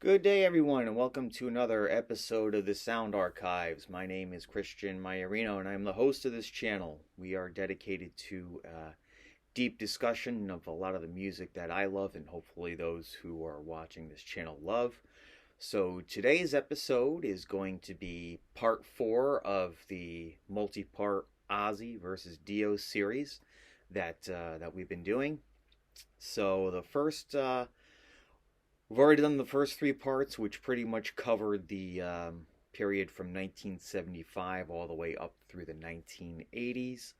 Good day, everyone, and welcome to another episode of the Sound Archives. My name is Christian Maiorino, and I'm the host of this channel. We are dedicated to deep discussion of a lot of the music that I love, and hopefully those who are watching this channel love. So today's episode is going to be part 4 of the multi-part Ozzy versus Dio series that we've been doing. So we've already done the first 3 parts, which pretty much covered the period from 1975 all the way up through the 1980s.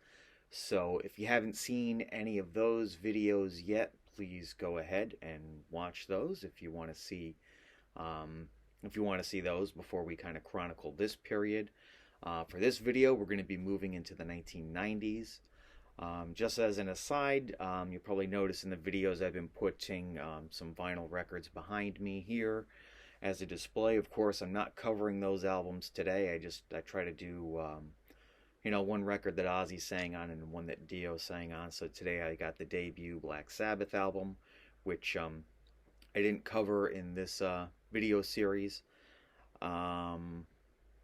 So if you haven't seen any of those videos yet, please go ahead and watch those um, if you want to see those before we kind of chronicle this period. For this video, we're going to be moving into the 1990s. Just as an aside, you'll probably notice in the videos I've been putting some vinyl records behind me here as a display. Of course, I'm not covering those albums today. I try to do one record that Ozzy sang on and one that Dio sang on. So today I got the debut Black Sabbath album, which I didn't cover in this video series.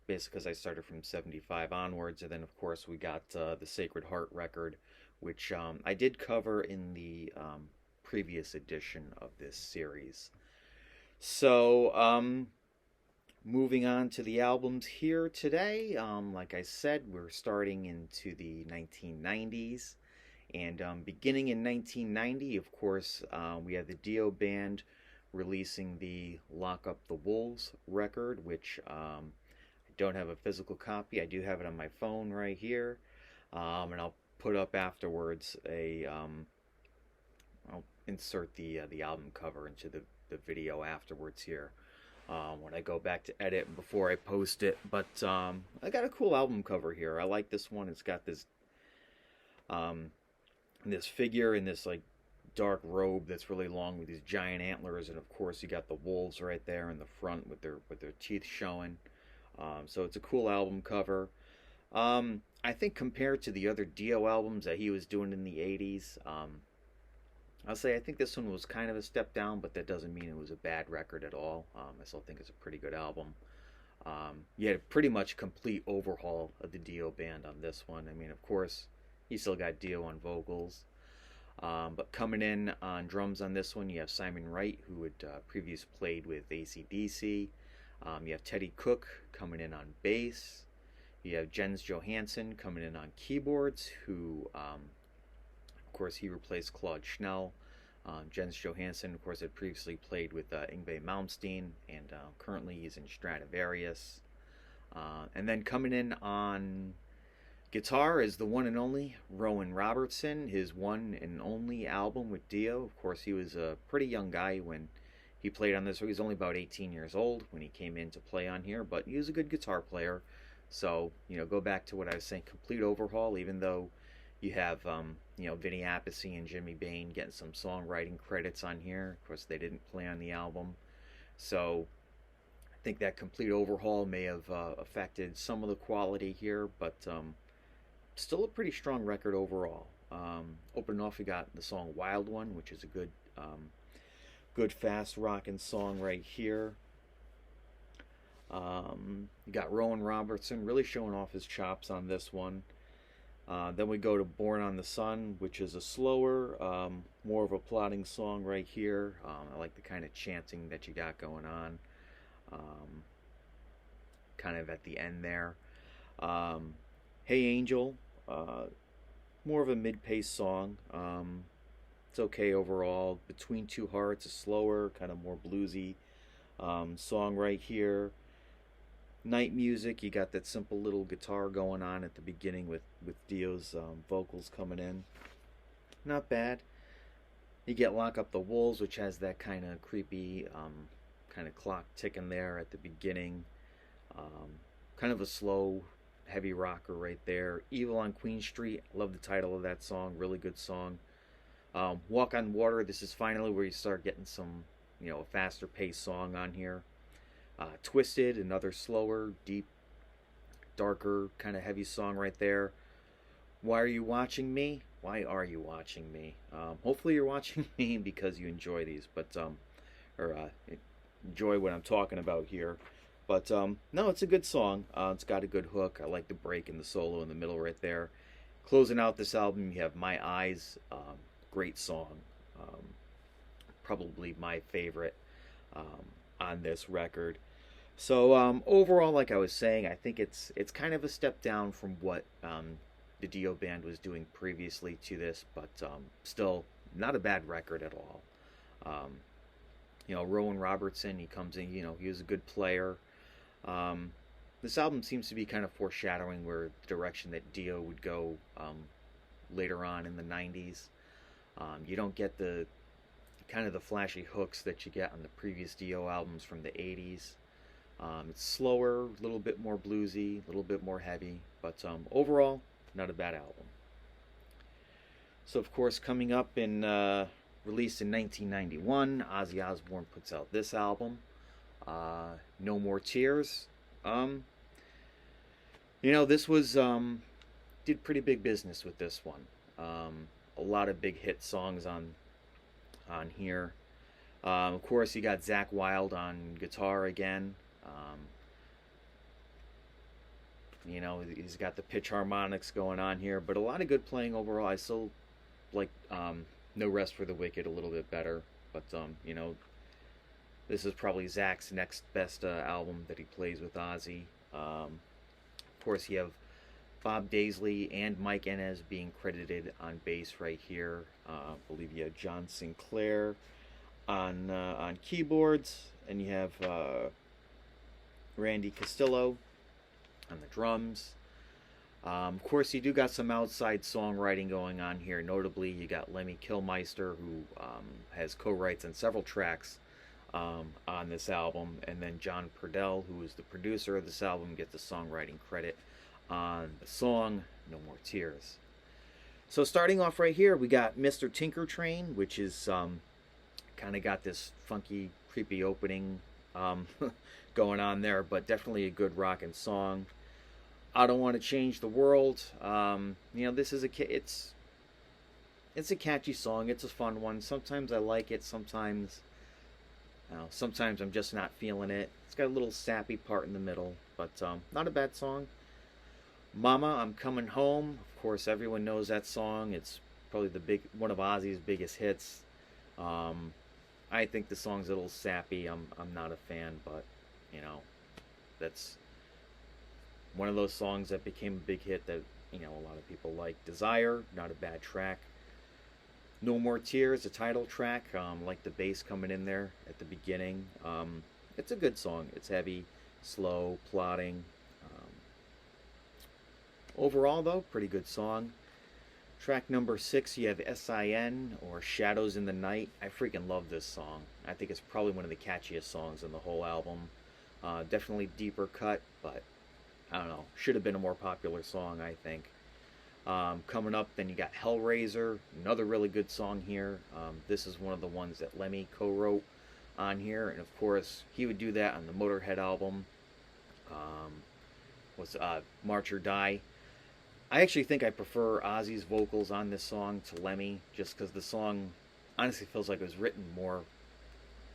Basically because I started from 75 onwards, and then of course we got the Sacred Heart record, which I did cover in the previous edition of this series. So moving on to the albums here today, like I said, we're starting into the 1990s, and beginning in 1990, of course, we have the Dio band releasing the Lock Up the Wolves record, which don't have a physical copy. I do have it on my phone right here, and I'll put up afterwards I'll insert the album cover into the video afterwards here when I go back to edit before I post it. But I got a cool album cover here. I like this one. It's got um, this figure in this like dark robe that's really long with these giant antlers, and of course you got the wolves right there in the front with their teeth showing. So it's a cool album cover. I think compared to the other Dio albums that he was doing in the 80s, I'll say I think this one was kind of a step down, but that doesn't mean it was a bad record at all. I still think it's a pretty good album. You had a pretty much complete overhaul of the Dio band on this one. I mean, of course, you still got Dio on vocals. But coming in on drums on this one, you have Simon Wright, who had previously played with AC/DC. You have Teddy Cook coming in on bass. You have Jens Johansson coming in on keyboards, who, of course, he replaced Claude Schnell. Jens Johansson, of course, had previously played with Yngwie Malmsteen, and currently he's in Stradivarius. And then coming in on guitar is the one and only Rowan Robertson, his one and only album with Dio. Of course, he was a pretty young guy when he played on this. He was only about 18 years old when he came in to play on here, but he was a good guitar player. So, go back to what I was saying, complete overhaul, even though you have, Vinny Appice and Jimmy Bain getting some songwriting credits on here. Of course, they didn't play on the album. So, I think that complete overhaul may have affected some of the quality here, but still a pretty strong record overall. Opening off, we got the song Wild One, which is a good fast rockin' song right here. You got Rowan Robertson really showing off his chops on this one. Then we go to Born on the Sun, which is a slower, more of a plodding song right here. I like the kind of chanting that you got going on, kind of at the end there. Hey Angel, more of a mid-paced song. It's okay overall. Between Two Hearts, a slower, kind of more bluesy song right here. Night Music, you got that simple little guitar going on at the beginning with Dio's vocals coming in. Not bad. You get Lock Up the Wolves, which has that kind of creepy kind of clock ticking there at the beginning. Kind of a slow, heavy rocker right there. Evil on Queen Street, love the title of that song, really good song. Walk on Water, this is finally where you start getting some, a faster paced song on here. Twisted, another slower, deep, darker, kind of heavy song right there. Why Are You Watching Me? Why are you watching me? Hopefully you're watching me because you enjoy these, but enjoy what I'm talking about here. But no, it's a good song. It's got a good hook. I like the break and the solo in the middle right there. Closing out this album, you have My Eyes. Great song. Um, Probably my favorite on this record. So overall, like I was saying, I think it's kind of a step down from what the Dio band was doing previously to this, but still not a bad record at all. Um, Rowan Robertson, he comes in, he was a good player. Um, this album seems to be kind of foreshadowing where the direction that Dio would go later on in the 90s. You don't get the kind of the flashy hooks that you get on the previous Dio albums from the 80s. It's slower, a little bit more bluesy, a little bit more heavy, but overall, not a bad album. So, of course, coming up in released in 1991, Ozzy Osbourne puts out this album, No More Tears. This was did pretty big business with this one. A lot of big hit songs on here. Of course, you got Zakk Wylde on guitar again. He's got the pitch harmonics going on here, but a lot of good playing overall. I still like No Rest for the Wicked a little bit better, but this is probably Zakk's next best album that he plays with Ozzy. Of course, you have Bob Daisley and Mike Inez being credited on bass right here. I believe you have John Sinclair on keyboards, and you have Randy Castillo on the drums. Of course, you do got some outside songwriting going on here. Notably, you got Lemmy Kilmister, who has co-writes on several tracks on this album, and then John Purdell, who is the producer of this album, gets the songwriting credit on the song No More Tears. So starting off right here, we got Mr. Tinker Train, which is kind of got this funky, creepy opening going on there, but definitely a good rockin' song. I Don't Want to Change the World. This is it's a catchy song. It's a fun one. Sometimes I like it. Sometimes I'm just not feeling it. It's got a little sappy part in the middle, but not a bad song. Mama, I'm Coming Home. Of course, everyone knows that song. It's probably one of Ozzy's biggest hits. I think the song's a little sappy. I'm not a fan, but that's one of those songs that became a big hit that a lot of people like. Desire, not a bad track. No More Tears, the title track. Like the bass coming in there at the beginning. It's a good song. It's heavy, slow, plodding. Overall, though, pretty good song. Track number 6, you have S.I.N. or Shadows in the Night. I freaking love this song. I think it's probably one of the catchiest songs in the whole album. Definitely deeper cut, but I don't know. Should have been a more popular song, I think. Coming up, then you got Hellraiser, another really good song here. This is one of the ones that Lemmy co-wrote on here, and of course, he would do that on the Motorhead album. March or Die. I actually think I prefer Ozzy's vocals on this song to Lemmy, just because the song honestly feels like it was written more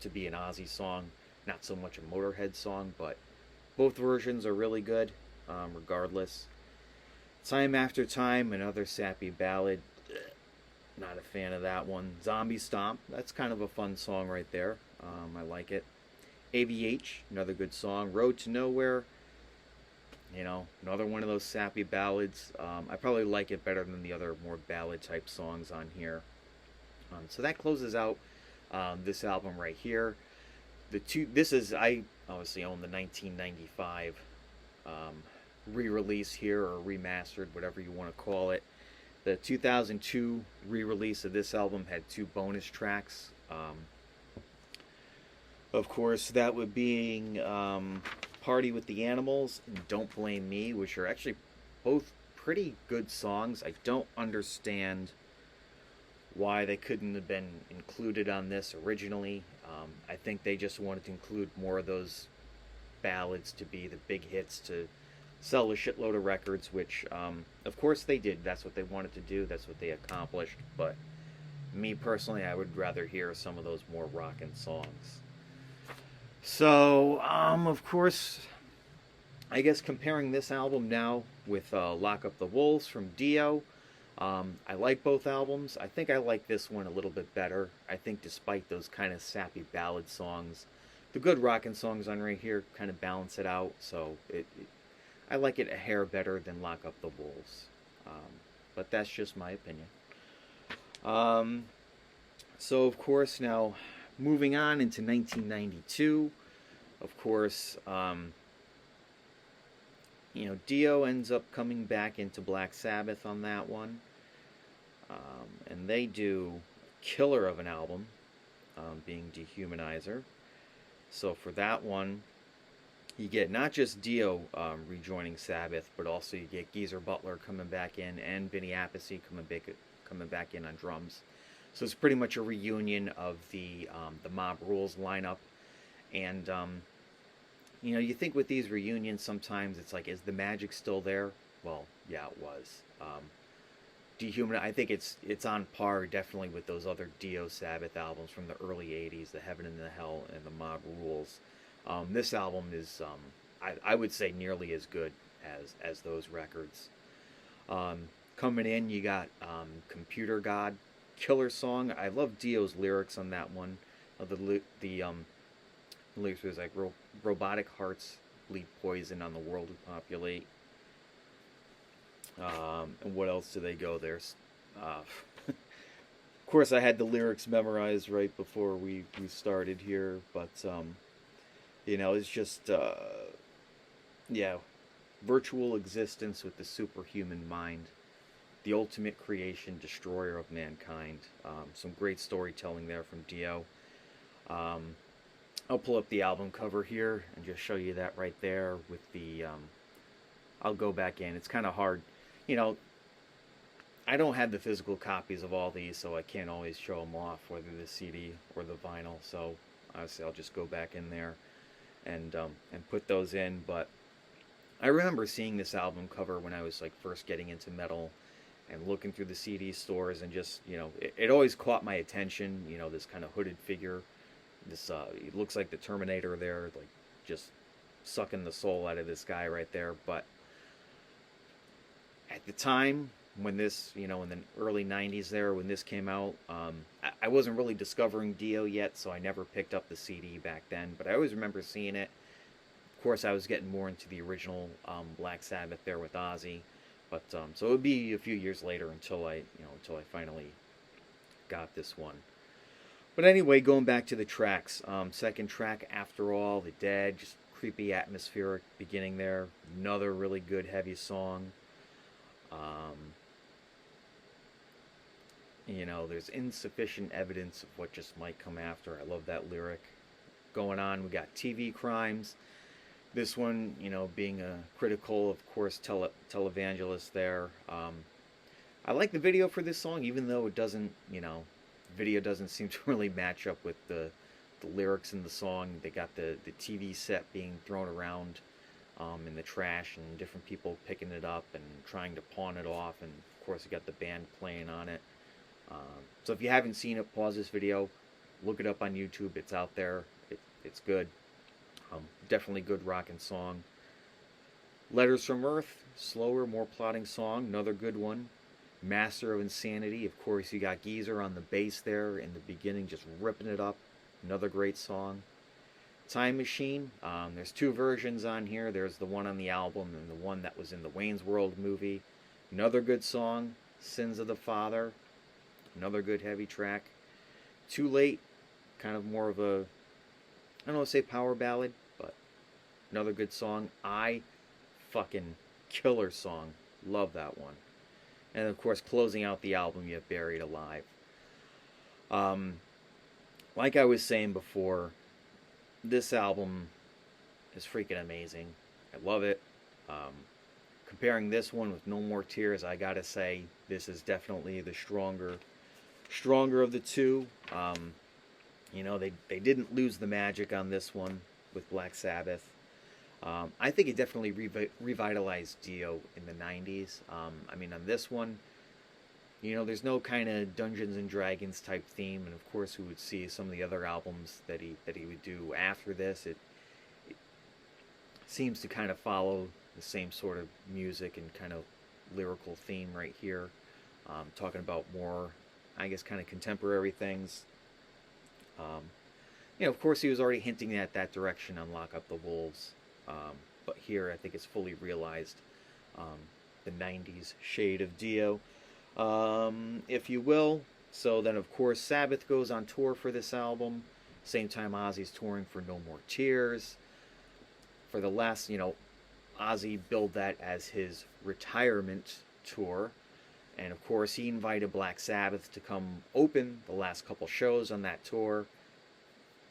to be an Ozzy song, not so much a Motorhead song, but both versions are really good, regardless. Time After Time, another sappy ballad. Not a fan of that one. Zombie Stomp, that's kind of a fun song right there. I like it. AVH, another good song. Road to Nowhere, another one of those sappy ballads. I probably like it better than the other more ballad type songs on here. So that closes out this album right here. I obviously own the 1995 re-release here, or remastered, whatever you want to call it. The 2002 re-release of this album had 2 bonus tracks. Of course, that would be Party with the Animals and Don't Blame Me, which are actually both pretty good songs. I don't understand why they couldn't have been included on this originally. I think they just wanted to include more of those ballads to be the big hits to sell a shitload of records, which of course they did. That's what they wanted to do. That's what they accomplished. But me personally, I would rather hear some of those more rockin' songs. So, of course, I guess comparing this album now with Lock Up the Wolves from Dio, I like both albums. I think I like this one a little bit better. I think despite those kind of sappy ballad songs, the good rockin' songs on right here kind of balance it out. So I like it a hair better than Lock Up the Wolves. But that's just my opinion. Um, so, of course, now moving on into 1992, of course, Dio ends up coming back into Black Sabbath on that one. And they do killer of an album, being Dehumanizer. So for that one, you get not just Dio rejoining Sabbath, but also you get Geezer Butler coming back in and Vinny Appice coming back in on drums. So it's pretty much a reunion of the Mob Rules lineup. And you think with these reunions sometimes it's like, is the magic still there? Well, yeah, it was. I think it's on par definitely with those other Dio Sabbath albums from the early '80s, the Heaven and the Hell and the Mob Rules. This album is, I would say, nearly as good as those records. Coming in, you got Computer God, killer song. I love Dio's lyrics on that one. The lyrics was like, robotic hearts bleed poison on the world we populate. And what else do they go there? Of course, I had the lyrics memorized right before we started here, but it's just virtual existence with the superhuman mind, the ultimate creation, destroyer of mankind. Some great storytelling there from Dio. I'll pull up the album cover here and just show you that right there with the. I'll go back in. It's kind of hard. I don't have the physical copies of all these, so I can't always show them off, whether the CD or the vinyl. So obviously, I'll just go back in there and put those in. But I remember seeing this album cover when I was like first getting into metal and looking through the CD stores, and just it always caught my attention. This kind of hooded figure. This it looks like the Terminator there, like just sucking the soul out of this guy right there. But at the time when this, in the early '90s there, when this came out, I wasn't really discovering Dio yet, so I never picked up the CD back then. But I always remember seeing it. Of course, I was getting more into the original Black Sabbath there with Ozzy. But so it would be a few years later until I finally got this one. But anyway, going back to the tracks. Second track, After All, The Dead, just creepy atmospheric beginning there. Another really good heavy song. There's insufficient evidence of what just might come after. I love that lyric. Going on, we got TV Crimes. This one, being a critical, of course, televangelist there. I like the video for this song, even though it doesn't, video doesn't seem to really match up with the lyrics in the song. They got the TV set being thrown around in the trash, and different people picking it up and trying to pawn it off, and of course you got the band playing on it. So if you haven't seen it, pause this video, look it up on YouTube. It's out there. It's good. Definitely good rockin' song. Letters from Earth, slower, more plotting song, another good one. Master of Insanity, of course you got Geezer on the bass there in the beginning, just ripping it up. Another great song. Time Machine, there's two versions on here. There's the one on the album and the one that was in the Wayne's World movie. Another good song. Sins of the Father, another good heavy track. Too Late, kind of more of a, I don't want to say power ballad, but another good song. Fucking killer song. Love that one. And of course, closing out the album, you have Buried Alive. Like I was saying before, this album is freaking amazing. I love it. Comparing this one with No More Tears, I gotta say this is definitely the stronger of the two. They didn't lose the magic on this one with Black Sabbath. I think it definitely revitalized Dio in the '90s. On this one, there's no kind of Dungeons and Dragons type theme, and of course we would see some of the other albums that he would do after this. It seems to kind of follow the same sort of music and kind of lyrical theme right here, talking about more, I guess, kind of contemporary things. Um, of course, he was already hinting at that direction on Lock Up the Wolves, but here I think it's fully realized, um, the 90s shade of Dio, if you will. So then, of course, Sabbath goes on tour for this album. Same time Ozzy's touring for No More Tears. For the last, Ozzy billed that as his retirement tour. And of course, he invited Black Sabbath to come open the last couple shows on that tour.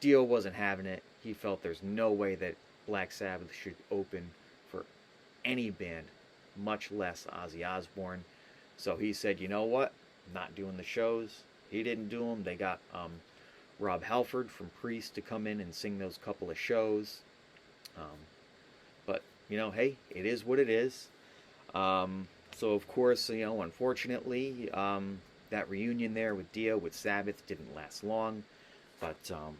Dio wasn't having it. He felt there's no way that Black Sabbath should open for any band, much less Ozzy Osbourne. So he said, you know what? I'm not doing the shows. He didn't do them. They got Rob Halford from Priest to come in and sing those couple of shows. But, hey, it is what it is. So, of course, unfortunately, that reunion there with Dio, with Sabbath, didn't last long. But, hold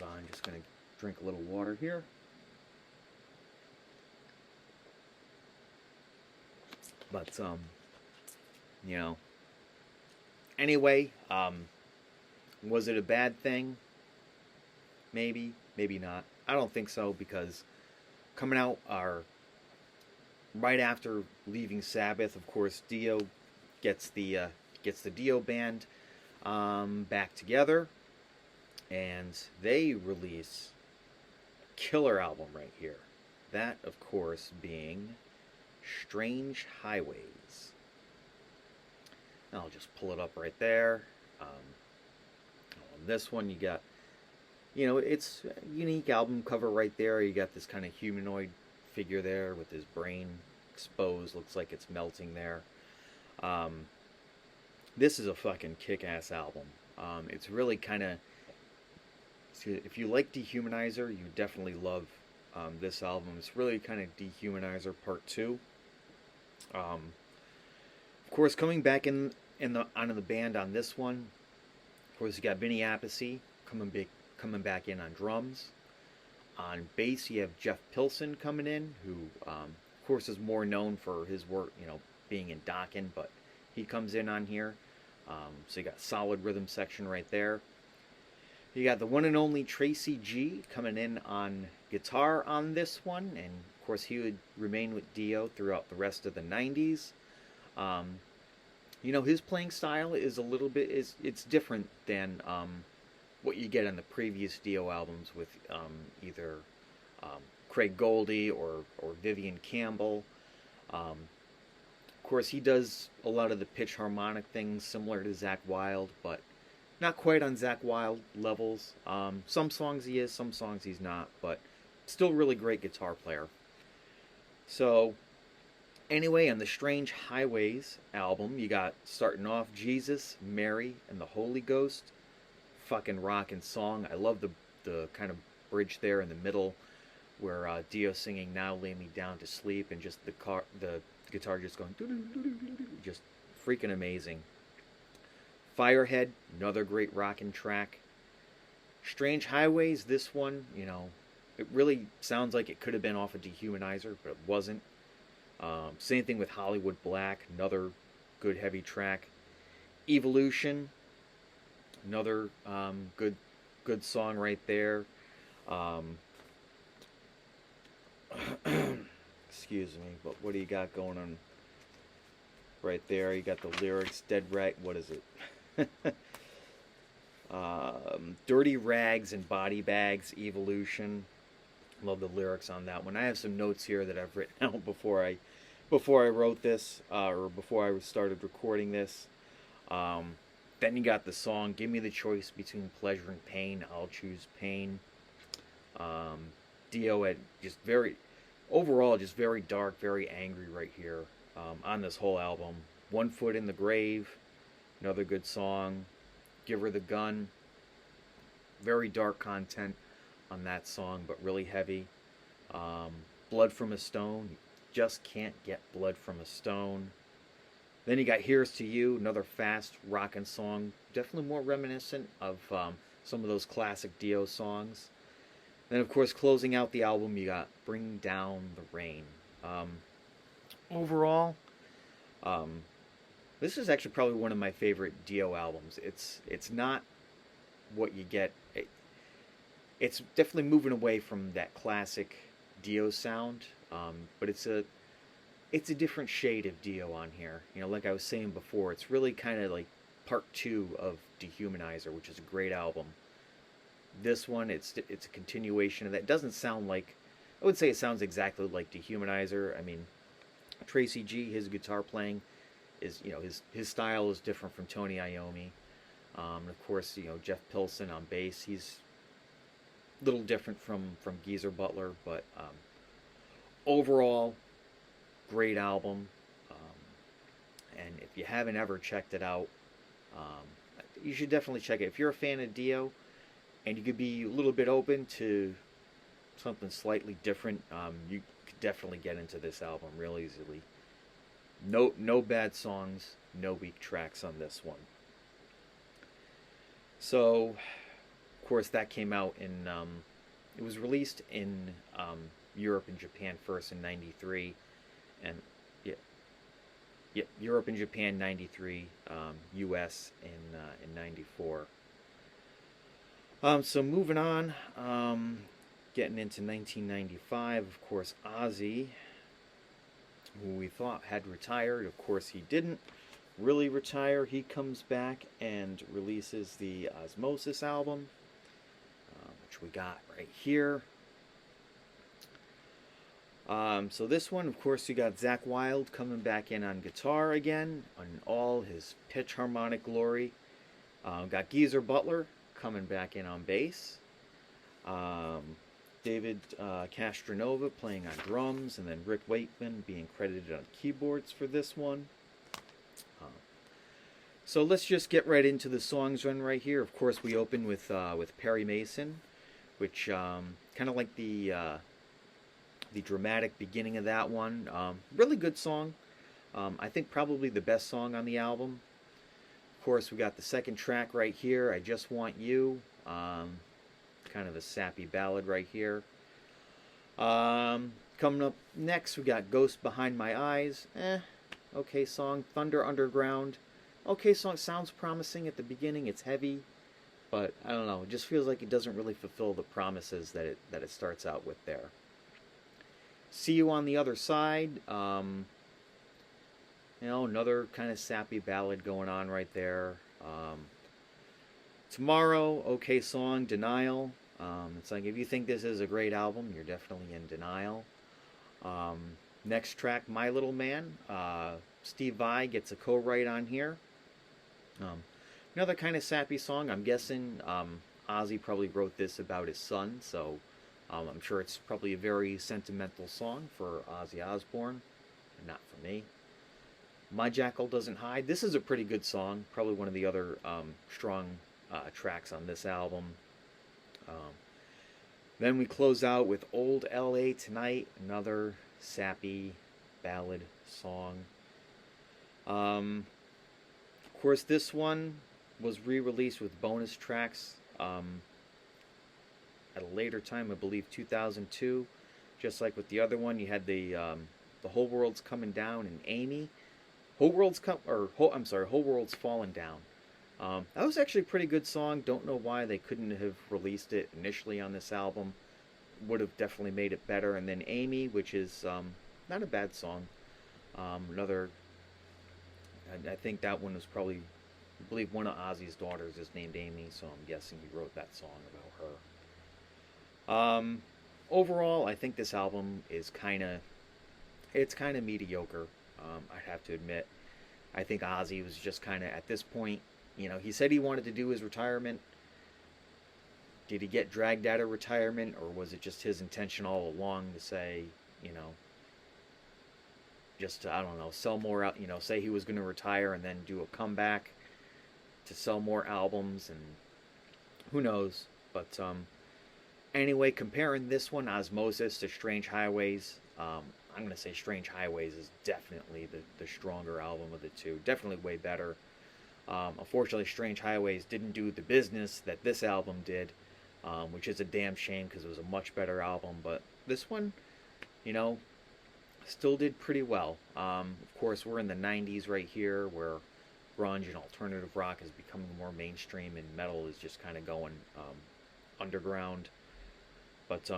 on, I'm just going to drink a little water here. But, anyway, was it a bad thing? Maybe, maybe not. I don't think so, because coming out right after leaving Sabbath, of course, Dio gets the Dio band back together, and they release a killer album right here. That, of course, being Strange Highways. I'll just pull it up right there. On this one, you got, it's a unique album cover right there. You got this kind of humanoid figure there with his brain exposed. Looks like it's melting there. This is a fucking kick-ass album. It's really kind of, if you like Dehumanizer, you definitely love this album. It's really kind of Dehumanizer Part 2. Of course, coming back onto the band on this one, of course, you got Vinny Appice coming back in on drums. On bass, you have Jeff Pilson coming in, who, of course, is more known for his work, being in Dokken, but he comes in on here. So you got solid rhythm section right there. You got the one and only Tracy G coming in on guitar on this one, and of course he would remain with Dio throughout the rest of the 90s. His playing style is a little bit, it's different than what you get on the previous Dio albums with either Craig Goldie or Vivian Campbell. Of course, he does a lot of the pitch harmonic things similar to Zakk Wylde, but not quite on Zakk Wylde levels. Some songs he is, some songs he's not, but still really great guitar player. So, anyway, on the Strange Highways album, you got, starting off, Jesus, Mary, and the Holy Ghost. Fucking rockin' song. I love the kind of bridge there in the middle where Dio singing "Now Lay Me Down to Sleep" and just the guitar just going just freaking amazing. Firehead, another great rockin' track. Strange Highways, this one, it really sounds like it could have been off of Dehumanizer, but it wasn't. Same thing with Hollywood Black, another good heavy track. Evolution, another good song right there. Excuse me, but what do you got going on right there? You got the lyrics, Dead Right, what is it? Dirty Rags and Body Bags, Evolution. Love the lyrics on that one. I have some notes here that I've written out before I wrote this, or before I started recording this. Then you got the song, Give Me the Choice Between Pleasure and Pain, I'll Choose Pain. Dio had overall just very dark, very angry right here on this whole album. One Foot in the Grave, another good song. Give Her the Gun, very dark content on that song, but really heavy. Blood from a Stone, just can't get blood from a stone. Then you got Here's to You, another fast rockin' song, definitely more reminiscent of some of those classic Dio songs. Then, of course, closing out the album, you got Bring Down the Rain. Um, Overall, um, this is actually probably one of my favorite Dio albums. It's not what you get. It's definitely moving away from that classic Dio sound, but it's a different shade of Dio on here. You know, like I was saying before, it's really kind of like part two of Dehumanizer, which is a great album. This one, it's a continuation of that. It doesn't sound like, I would say it sounds exactly like Dehumanizer. I mean, Tracy G, his guitar playing is, you know, his style is different from Tony Iommi. And of course, you know, Jeff Pilson on bass, he's a little different from Geezer Butler, but overall, great album. And if you haven't ever checked it out, um, you should definitely check it. If you're a fan of Dio, and you could be a little bit open to something slightly different, you could definitely get into this album real easily. No bad songs, no weak tracks on this one. So, of course, that came out in. It was released in Europe and Japan first in '93, and yeah, Europe and Japan '93, U.S. in '94. So moving on, getting into 1995, of course, Ozzy, who we thought had retired, of course he didn't really retire. He comes back and releases the Ozzmosis album, which we got right here. So this one, of course, you got Zakk Wylde coming back in on guitar again, on all his pitch harmonic glory. Got Geezer Butler coming back in on bass. David Castronova playing on drums, and then Rick Wakeman being credited on keyboards for this one. So let's just get right into the songs run right here. Of course, we open with Perry Mason, which kind of like the dramatic beginning of that one. Really good song. I think probably the best song on the album. Of course, we got the second track right here, I Just Want You. Kind of a sappy ballad right here. Coming up next, we got Ghost Behind My Eyes. Okay song. Thunder Underground. Okay song. Sounds promising at the beginning. It's heavy, but I don't know. It just feels like it doesn't really fulfill the promises that it starts out with there. See You on the Other Side. You know, another kind of sappy ballad going on right there. Tomorrow, okay song, Denial. It's like, if you think this is a great album, you're definitely in denial. Next track, My Little Man. Steve Vai gets a co-write on here. Another kind of sappy song. I'm guessing Ozzy probably wrote this about his son, so I'm sure it's probably a very sentimental song for Ozzy Osbourne, and not for me. My Jackal Doesn't Hide. This is a pretty good song. Probably one of the other strong tracks on this album. Then we close out with Old L.A. Tonight, another sappy ballad song. Of course, this one was re-released with bonus tracks at a later time, I believe 2002. Just like with the other one, you had the Whole World's Coming Down and Amy. Whole World's Fallen Down. That was actually a pretty good song. Don't know why they couldn't have released it initially on this album. Would have definitely made it better. And then Amy, which is not a bad song. Another, I think that one was probably, I believe one of Ozzy's daughters is named Amy, so I'm guessing he wrote that song about her. Overall, I think this album is it's kind of mediocre. I'd have to admit. I think Ozzy was just kind of, at this point, you know, he said he wanted to do his retirement. Did he get dragged out of retirement, or was it just his intention all along to say, you know, just to, I don't know, sell more out, you know, say he was going to retire and then do a comeback to sell more albums, and who knows. But anyway, comparing this one, Ozzmosis, to Strange Highways, I'm going to say Strange Highways is definitely the stronger album of the two. Definitely way better. Unfortunately, Strange Highways didn't do the business that this album did, which is a damn shame because it was a much better album. But this one, you know, still did pretty well. Of course, we're in the 90s right here where grunge and alternative rock is becoming more mainstream and metal is just kind of going underground. But,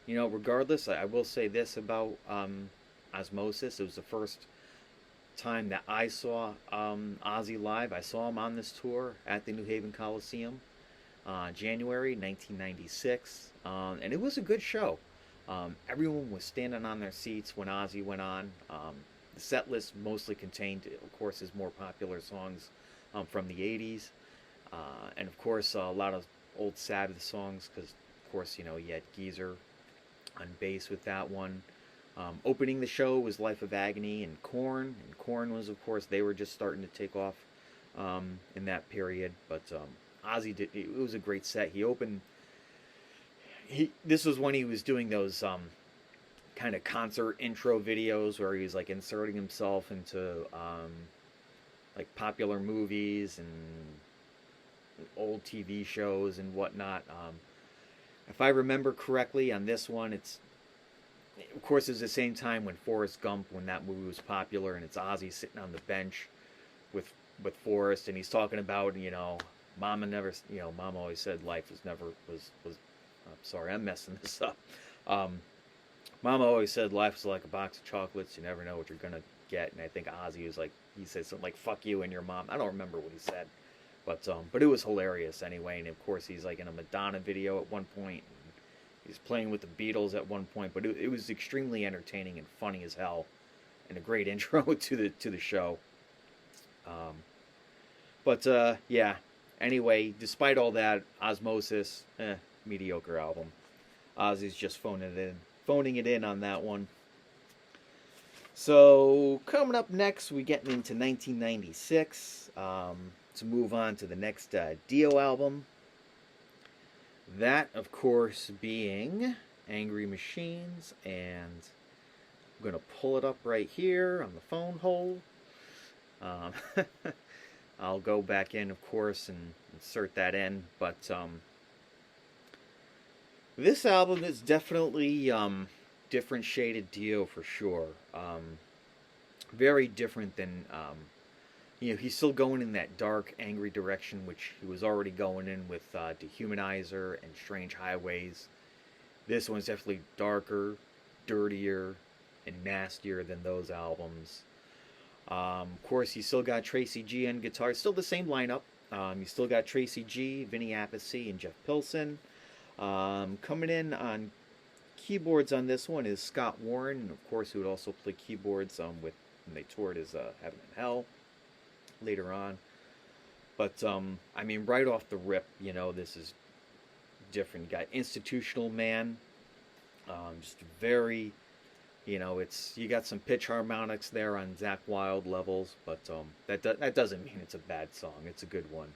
you know, regardless, I will say this about Ozzmosis. It was the first time that I saw Ozzy live. I saw him on this tour at the New Haven Coliseum, January 1996, and it was a good show. Everyone was standing on their seats when Ozzy went on. The set list mostly contained, of course, his more popular songs from the 80s, and of course a lot of old Sabbath songs because, of course, you know, you had Geezer on bass with that one. Opening the show was Life of Agony and Korn. And Korn was, of course, they were just starting to take off in that period. But Ozzy did. It was a great set. He opened. This was when he was doing those kind of concert intro videos where he was like inserting himself into like popular movies and old TV shows and whatnot. If I remember correctly, on this one, it's, of course, it was the same time when Forrest Gump, when that movie was popular, and it's Ozzy sitting on the bench with Forrest, and he's talking about, you know, Mama never, you know, Mama always said life was never was. I'm sorry, I'm messing this up. Mama always said life is like a box of chocolates. You never know what you're gonna get. And I think Ozzy was like, he said something like "fuck you and your mom." I don't remember what he said, but it was hilarious anyway. And of course, he's like in a Madonna video at one point. He's playing with the Beatles at one point, but it was extremely entertaining and funny as hell, and a great intro to the show. Yeah. Anyway, despite all that, Ozzmosis, mediocre album. Ozzy's just phoning it in on that one. So coming up next, we getting into 1996 to move on to the next Dio album. That, of course, being Angry Machines, and I'm going to pull it up right here on the phone hole. I'll go back in, of course, and insert that in, but this album is definitely different shaded Dio for sure. Very different than, you know, he's still going in that dark, angry direction, which he was already going in with Dehumanizer and Strange Highways. This one's definitely darker, dirtier, and nastier than those albums. Of course, you still got Tracy G on guitar. It's still the same lineup. You still got Tracy G, Vinny Appice, and Jeff Pilson. Coming in on keyboards on this one is Scott Warren, of course, who would also play keyboards with when they toured as Heaven and Hell later on. But I mean, right off the rip, you know, this is different. You got Institutional Man, just very, you know, you got some pitch harmonics there on Zakk Wylde levels, but that doesn't mean it's a bad song. It's a good one.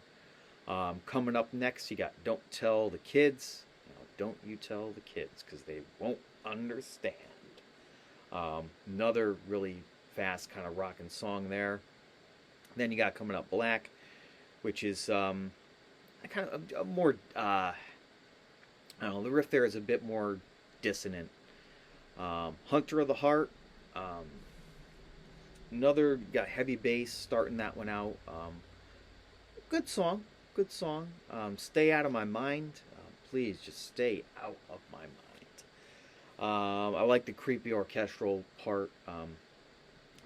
Coming up next, you got Don't Tell the Kids. You know, don't you tell the kids, because they won't understand. Another really fast kind of rocking song there. Then you got coming up Black, which is kind of a more, I don't know, the riff there is a bit more dissonant. Hunter of the Heart, another, got heavy bass starting that one out. Good song. Stay Out of My Mind. Please just stay out of my mind. I like the creepy orchestral part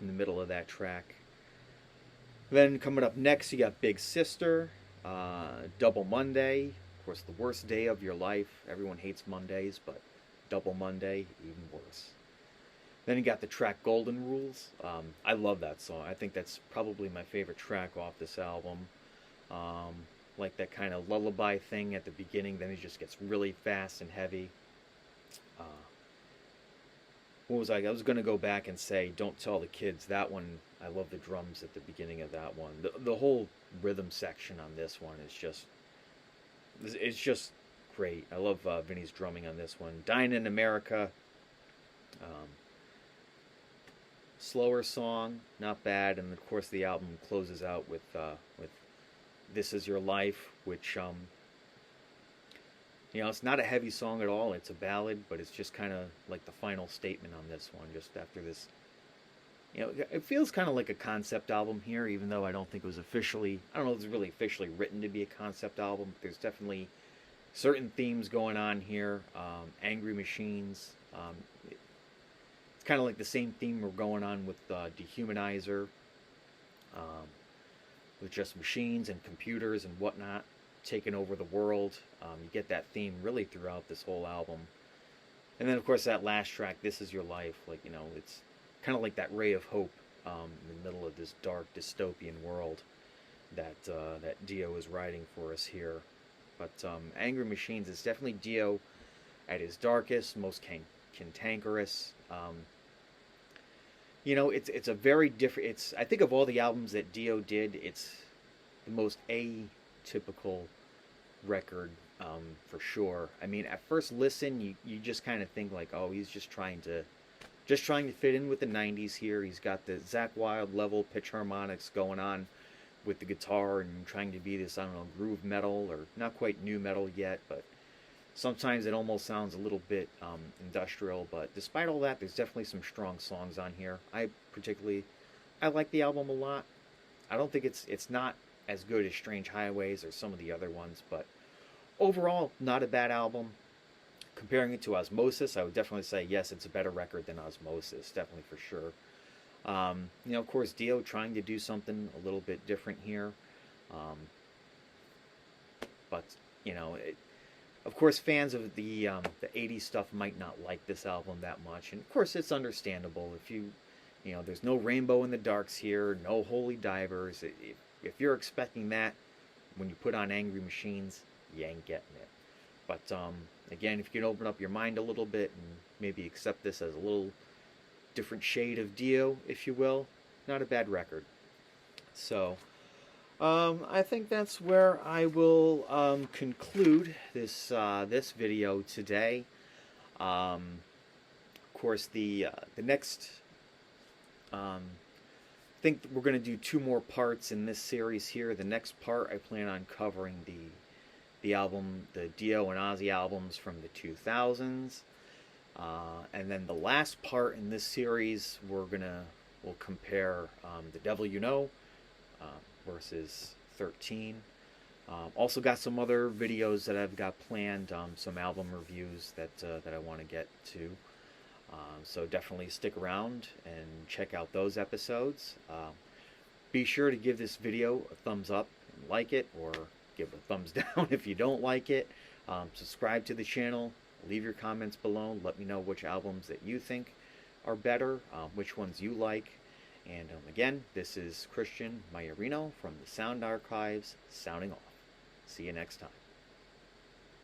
in the middle of that track. Then coming up next, you got Big Sister, Double Monday. Of course, the worst day of your life. Everyone hates Mondays, but Double Monday, even worse. Then you got the track Golden Rules. I love that song. I think that's probably my favorite track off this album. Like that kind of lullaby thing at the beginning, then it just gets really fast and heavy. What was I was going to go back and say, Don't Tell the Kids. That one, I love the drums at the beginning of that one. The whole rhythm section on this one is it's just great. I love Vinny's drumming on this one. Dying in America, Um, Slower song, not bad, and of course the album closes out with "This Is Your Life," which it's not a heavy song at all. It's a ballad, but it's just kind of like the final statement on this one. Just after this, it feels kind of like a concept album here, even though I don't think it was officially. I don't know if it's really officially written to be a concept album. But there's definitely certain themes going on here. Angry Machines. It's kind of like the same theme we're going on with Dehumanizer, um, with just machines and computers and whatnot taking over the world. You get that theme really throughout this whole album. And then, of course, that last track, "This Is Your Life," it's kind of like that ray of hope in the middle of this dark dystopian world that Dio is writing for us here. But Angry Machines is definitely Dio at his darkest, most cantankerous. It's a very different. I think of all the albums that Dio did, it's the most atypical record for sure. I mean, at first listen, you just kind of think like, oh, he's just trying to fit in with the '90s here. He's got the Zakk Wylde level pitch harmonics going on with the guitar and trying to be this, I don't know, groove metal, or not quite new metal yet, but sometimes it almost sounds a little bit industrial. But despite all that, there's definitely some strong songs on here. I like the album a lot. I don't think it's not as good as Strange Highways or some of the other ones, but overall, not a bad album. Comparing it to Ozzmosis, I would definitely say yes, it's a better record than Ozzmosis, definitely for sure. Of course, Dio trying to do something a little bit different here, but of course, fans of the '80s stuff might not like this album that much, and of course, it's understandable. There's no Rainbow in the Darks here, no Holy Divers. If you're expecting that when you put on Angry Machines, you ain't getting it. But again, if you can open up your mind a little bit and maybe accept this as a little different shade of Dio, if you will, not a bad record. So I think that's where I will conclude this video today. Of course, the next I think we're going to do 2 more parts in this series here. The next part, I plan on covering the album, the Dio and Ozzy albums from the 2000s. And then the last part in this series, we'll compare The Devil You Know versus 13. Also got some other videos that I've got planned, some album reviews that I want to get to. So definitely stick around and check out those episodes. Be sure to give this video a thumbs up and like it, or give a thumbs down if you don't like it. Subscribe to the channel. Leave your comments below. Let me know which albums that you think are better, which ones you like. And again, this is Christian Maiorino from the Sound Archives, sounding off. See you next time.